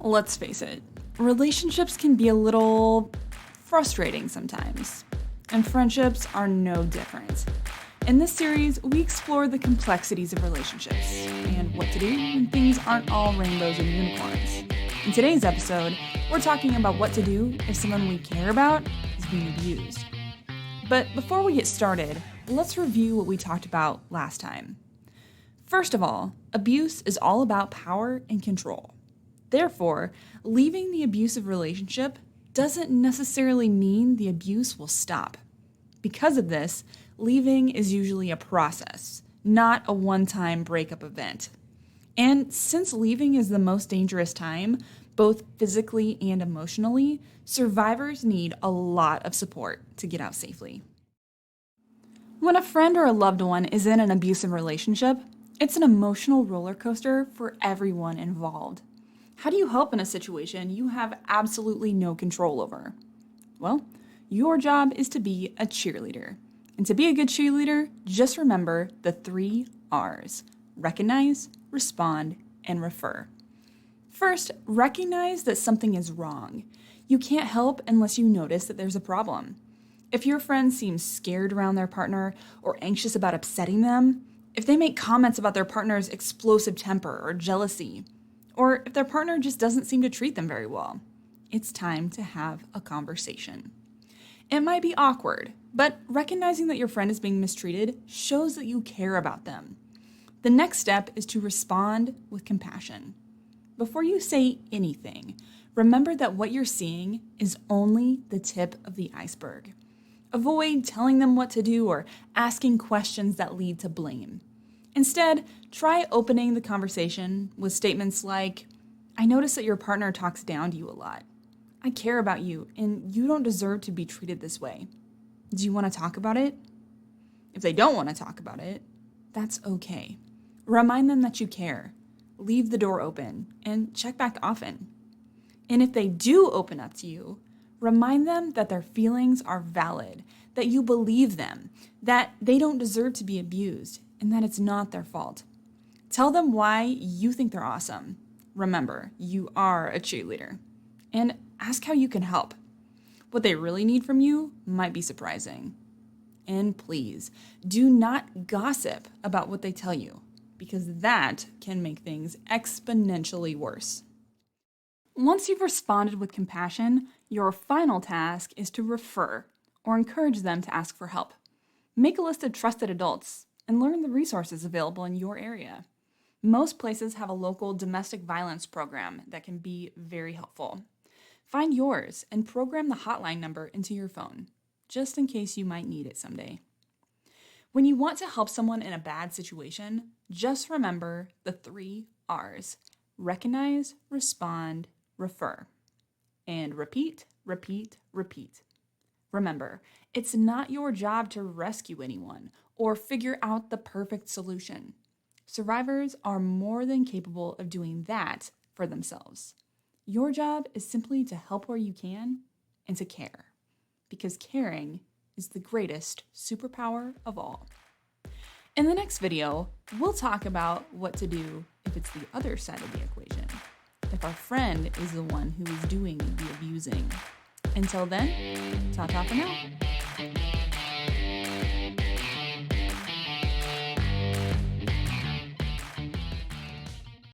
Let's face it, relationships can be a little frustrating sometimes, and friendships are no different. In this series, we explore the complexities of relationships and what to do when things aren't all rainbows and unicorns. In today's episode, we're talking about what to do if someone we care about is being abused. But before we get started, let's review what we talked about last time. First of all, abuse is all about power and control. Therefore, leaving the abusive relationship doesn't necessarily mean the abuse will stop. Because of this, leaving is usually a process, not a one-time breakup event. And since leaving is the most dangerous time, both physically and emotionally, survivors need a lot of support to get out safely. When a friend or a loved one is in an abusive relationship, it's an emotional roller coaster for everyone involved. How do you help in a situation you have absolutely no control over? Well, your job is to be a cheerleader. And to be a good cheerleader, just remember the 3 R's: recognize, respond, and refer. First, recognize that something is wrong. You can't help unless you notice that there's a problem. If your friend seems scared around their partner or anxious about upsetting them, if they make comments about their partner's explosive temper or jealousy, or if their partner just doesn't seem to treat them very well, it's time to have a conversation. It might be awkward, but recognizing that your friend is being mistreated shows that you care about them. The next step is to respond with compassion. Before you say anything, remember that what you're seeing is only the tip of the iceberg. Avoid telling them what to do or asking questions that lead to blame. Instead, try opening the conversation with statements like, "I notice that your partner talks down to you a lot. I care about you, and you don't deserve to be treated this way. Do you want to talk about it?" If they don't want to talk about it, that's okay. Remind them that you care. Leave the door open and check back often. And if they do open up to you, remind them that their feelings are valid, that you believe them, that they don't deserve to be abused, and that it's not their fault. Tell them why you think they're awesome. Remember, you are a cheerleader. And ask how you can help. What they really need from you might be surprising. And please, do not gossip about what they tell you, because that can make things exponentially worse. Once you've responded with compassion, your final task is to refer or encourage them to ask for help. Make a list of trusted adults and learn the resources available in your area. Most places have a local domestic violence program that can be very helpful. Find yours and program the hotline number into your phone, just in case you might need it someday. When you want to help someone in a bad situation, just remember the 3 R's: recognize, respond, refer. And repeat, repeat, repeat. Remember, it's not your job to rescue anyone or figure out the perfect solution. Survivors are more than capable of doing that for themselves. Your job is simply to help where you can and to care, because caring is the greatest superpower of all. In the next video, we'll talk about what to do if it's the other side of the equation, if our friend is the one who is doing the abusing. Until then, ta-ta for now.